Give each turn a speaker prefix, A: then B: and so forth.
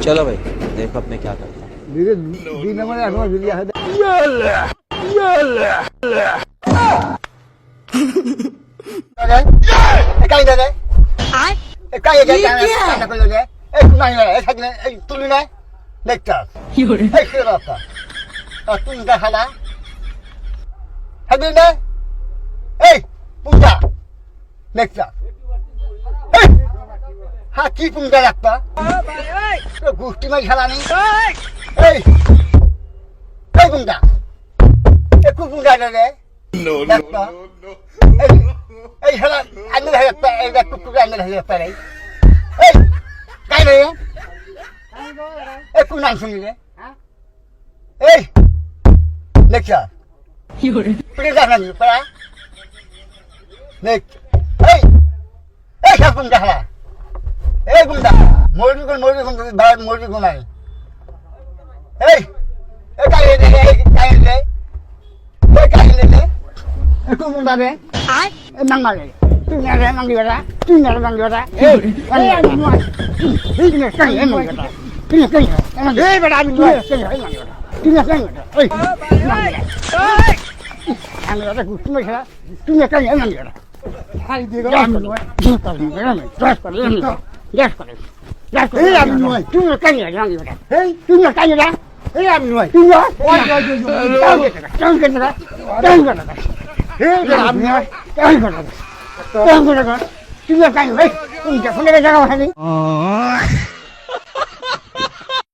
A: चलो भाई देखो अब मैं क्या करता हूँ।
B: धीरे दी नंबर एडवांस दिया है কাই দাদা এ কাই গে কাটা কইলো রে এই নাই না এই থাকলে এই তুলি না দেখতা কি করে এই কি রাস্তা আর তুই দেখালা থাকবি না এই পুজা দেখতা এই হ্যাঁ কি পুজা রাখতা গোষ্ঠী মাই খেলা নেই এই এই পুজা এ কুপুজা রে দেখতা এই খেলা আন্দাজ হয়ে যাচ্ছে এই কুকুর আন্দাজ হয়ে যাচ্ছে রে এই কাই রে এই কোন নাম শুনলি এই লেখা কি করে তুই জানা নি পড়া দেখ এই এই কোন দেখা এই কোন দা মরবি কোন ভাই মরবি কোন নাই এই এই কাই রে এই কাই রে এই কাই রে এই কোন দা রে nang male tu nyara nang diora tu nyara nang diora eh ini kan emang kata ini kan emang eh beda ini kan emang kata ini kan eh ang ada gusto mo siya tu nyara kan emang kata hai digo gas pa eh am noi tu nyara kan emang kata eh tu nyara kan emang eh am noi tu nyara jangan,